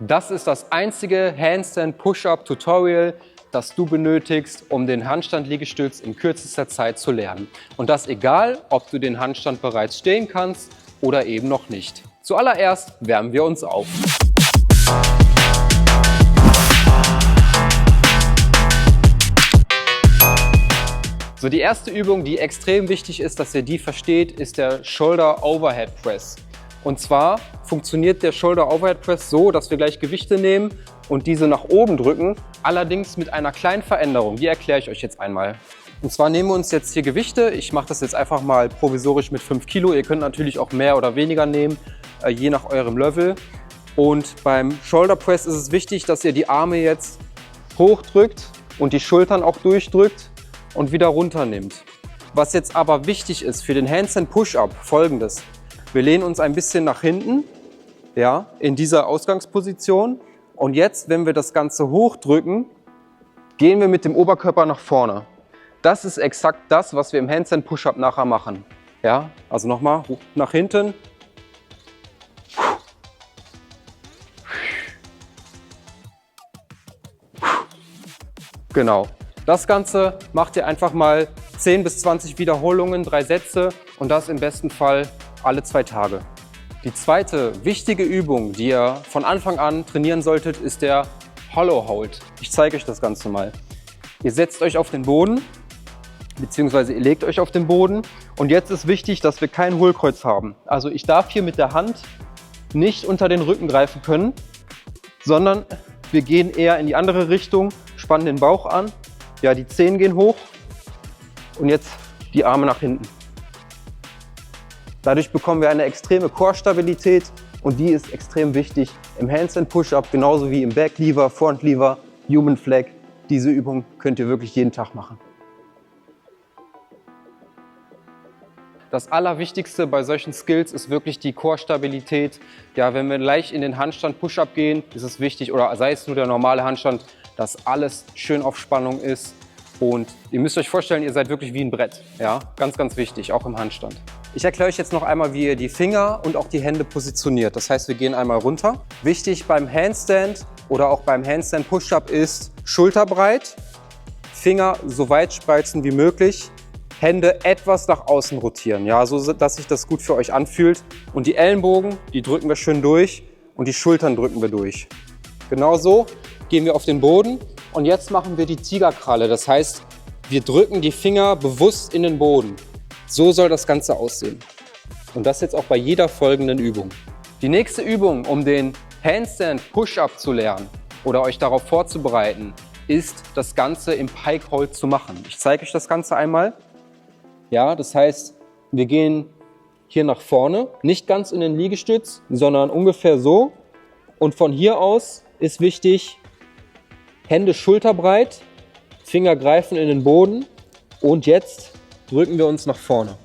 Das ist das einzige Handstand Push-Up Tutorial, das du benötigst, um den Handstand-Liegestütz in kürzester Zeit zu lernen. Und das egal, ob du den Handstand bereits stehen kannst oder eben noch nicht. Zuallererst wärmen wir uns auf. So, die erste Übung, die extrem wichtig ist, dass ihr die versteht, ist der Shoulder Overhead Press. Und zwar funktioniert der Shoulder Overhead Press so, dass wir gleich Gewichte nehmen und diese nach oben drücken, allerdings mit einer kleinen Veränderung. Die erkläre ich euch jetzt einmal. Und zwar nehmen wir uns jetzt hier Gewichte. Ich mache das jetzt einfach mal provisorisch mit 5 Kilo. Ihr könnt natürlich auch mehr oder weniger nehmen, je nach eurem Level. Und beim Shoulder Press ist es wichtig, dass ihr die Arme jetzt hochdrückt und die Schultern auch durchdrückt und wieder runternimmt. Was jetzt aber wichtig ist für den Handstand Push-Up, folgendes. Wir lehnen uns ein bisschen nach hinten, ja, in dieser Ausgangsposition. Und jetzt, wenn wir das Ganze hochdrücken, gehen wir mit dem Oberkörper nach vorne. Das ist exakt das, was wir im Handstand Push-Up nachher machen. Ja, also nochmal nach hinten. Genau. Das Ganze macht ihr einfach mal 10 bis 20 Wiederholungen, 3 Sätze und das im besten Fall alle 2 Tage. Die zweite wichtige Übung, die ihr von Anfang an trainieren solltet, ist der Hollow Hold. Ich zeige euch das Ganze mal. Ihr setzt euch auf den Boden, beziehungsweise ihr legt euch auf den Boden und jetzt ist wichtig, dass wir kein Hohlkreuz haben. Also ich darf hier mit der Hand nicht unter den Rücken greifen können, sondern wir gehen eher in die andere Richtung, spannen den Bauch an, ja, die Zehen gehen hoch und jetzt die Arme nach hinten. Dadurch bekommen wir eine extreme Core-Stabilität und die ist extrem wichtig im Handstand Push-Up, genauso wie im Back Lever, Front Lever, Human Flag. Diese Übung könnt ihr wirklich jeden Tag machen. Das Allerwichtigste bei solchen Skills ist wirklich die Core-Stabilität. Ja, wenn wir gleich in den Handstand Push-Up gehen, ist es wichtig, oder sei es nur der normale Handstand, dass alles schön auf Spannung ist. Und ihr müsst euch vorstellen, ihr seid wirklich wie ein Brett. Ja, ganz, ganz wichtig, auch im Handstand. Ich erkläre euch jetzt noch einmal, wie ihr die Finger und auch die Hände positioniert. Das heißt, wir gehen einmal runter. Wichtig beim Handstand oder auch beim Handstand Push-Up ist schulterbreit, Finger so weit spreizen wie möglich, Hände etwas nach außen rotieren, ja, so dass sich das gut für euch anfühlt. Und die Ellenbogen, die drücken wir schön durch und die Schultern drücken wir durch. Genau so gehen wir auf den Boden und jetzt machen wir die Tigerkralle. Das heißt, wir drücken die Finger bewusst in den Boden. So soll das Ganze aussehen. Und das jetzt auch bei jeder folgenden Übung. Die nächste Übung, um den Handstand Push-Up zu lernen oder euch darauf vorzubereiten, ist das Ganze im Pike Hold zu machen. Ich zeige euch das Ganze einmal. Ja, das heißt, wir gehen hier nach vorne, nicht ganz in den Liegestütz, sondern ungefähr so. Und von hier aus ist wichtig, Hände schulterbreit, Finger greifen in den Boden und jetzt drücken wir uns nach vorne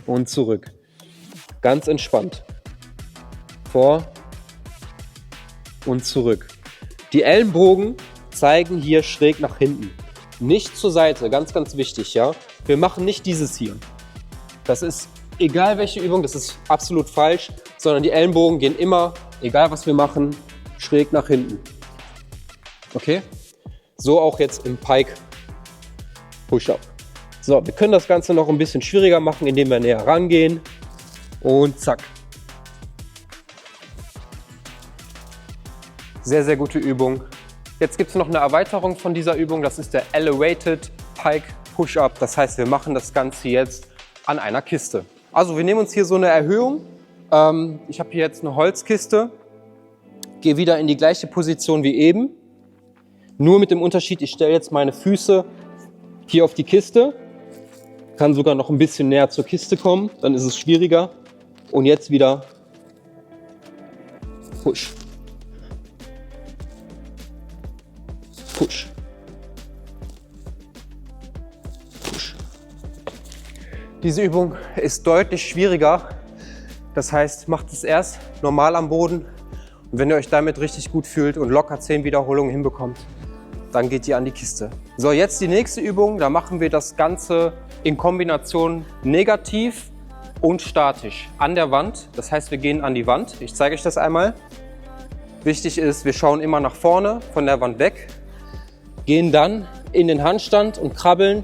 und zurück. Ganz entspannt. Vor und zurück. Die Ellenbogen zeigen hier schräg nach hinten. Nicht zur Seite, ganz, ganz wichtig, ja. Wir machen nicht dieses hier. Das ist, egal welche Übung, das ist absolut falsch, sondern die Ellenbogen gehen immer, egal was wir machen, schräg nach hinten. Okay? So auch jetzt im Pike Push-Up. So, wir können das Ganze noch ein bisschen schwieriger machen, indem wir näher rangehen und zack. Sehr, sehr gute Übung. Jetzt gibt es noch eine Erweiterung von dieser Übung, das ist der Elevated Pike Push-Up. Das heißt, wir machen das Ganze jetzt an einer Kiste. Also wir nehmen uns hier so eine Erhöhung. Ich habe hier jetzt eine Holzkiste, gehe wieder in die gleiche Position wie eben. Nur mit dem Unterschied, ich stelle jetzt meine Füße hier auf die Kiste, kann sogar noch ein bisschen näher zur Kiste kommen, dann ist es schwieriger. Und jetzt wieder Push. Push. Push. Diese Übung ist deutlich schwieriger. Das heißt, macht es erst normal am Boden. Und wenn ihr euch damit richtig gut fühlt und locker 10 Wiederholungen hinbekommt, dann geht ihr an die Kiste. So, jetzt die nächste Übung. Da machen wir das Ganze in Kombination negativ und statisch an der Wand. Das heißt, wir gehen an die Wand. Ich zeige euch das einmal. Wichtig ist, wir schauen immer nach vorne von der Wand weg, gehen dann in den Handstand und krabbeln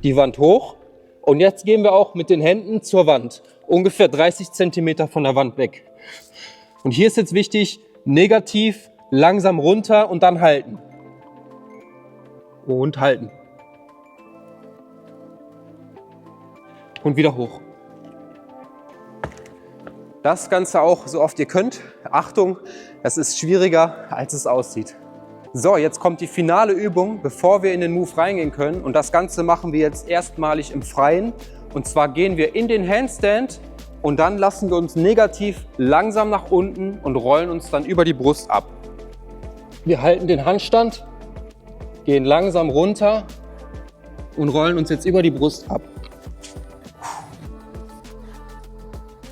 die Wand hoch. Und jetzt gehen wir auch mit den Händen zur Wand, ungefähr 30 cm von der Wand weg. Und hier ist jetzt wichtig, negativ, langsam runter und dann halten. Und halten. Und wieder hoch. Das Ganze auch so oft ihr könnt. Achtung, es ist schwieriger, als es aussieht. So, jetzt kommt die finale Übung, bevor wir in den Move reingehen können. Und das Ganze machen wir jetzt erstmalig im Freien. Und zwar gehen wir in den Handstand und dann lassen wir uns negativ langsam nach unten und rollen uns dann über die Brust ab. Wir halten den Handstand, gehen langsam runter und rollen uns jetzt über die Brust ab.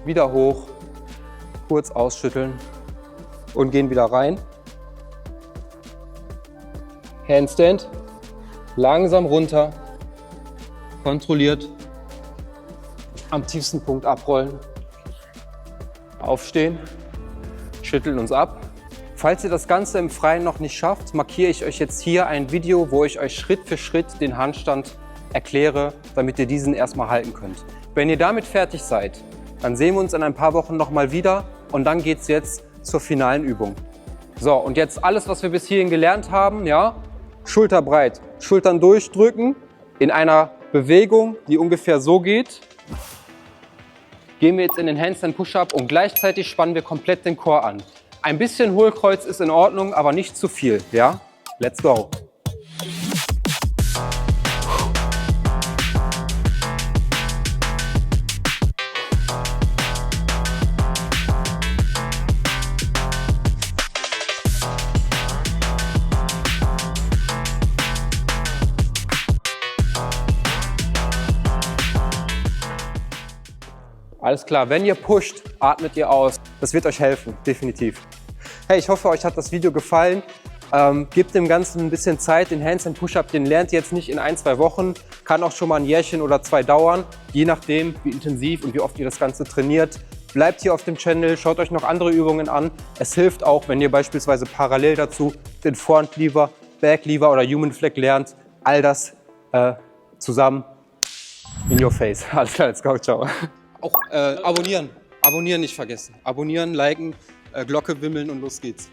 Wieder hoch, kurz ausschütteln und gehen wieder rein. Handstand, langsam runter, kontrolliert, am tiefsten Punkt abrollen, aufstehen, schütteln uns ab. Falls ihr das Ganze im Freien noch nicht schafft, markiere ich euch jetzt hier ein Video, wo ich euch Schritt für Schritt den Handstand erkläre, damit ihr diesen erstmal halten könnt. Wenn ihr damit fertig seid, dann sehen wir uns in ein paar Wochen nochmal wieder und dann geht es jetzt zur finalen Übung. So, und jetzt alles, was wir bis hierhin gelernt haben, ja, schulterbreit, Schultern durchdrücken, in einer Bewegung, die ungefähr so geht. Gehen wir jetzt in den Handstand Push-Up und gleichzeitig spannen wir komplett den Core an. Ein bisschen Hohlkreuz ist in Ordnung, aber nicht zu viel, ja? Let's go! Alles klar, wenn ihr pusht, atmet ihr aus. Das wird euch helfen, definitiv. Hey, ich hoffe, euch hat das Video gefallen. Gebt dem Ganzen ein bisschen Zeit. Den Handstand Push-Up, den lernt ihr jetzt nicht in 1-2 Wochen. Kann auch schon mal ein Jährchen oder 2 dauern, je nachdem, wie intensiv und wie oft ihr das Ganze trainiert. Bleibt hier auf dem Channel, schaut euch noch andere Übungen an. Es hilft auch, wenn ihr beispielsweise parallel dazu den Front Lever, Back Lever oder Human Flag lernt. All das zusammen in your face. Alles klar, let's go, ciao. Auch abonnieren nicht vergessen. Abonnieren, liken, Glocke wimmeln und los geht's.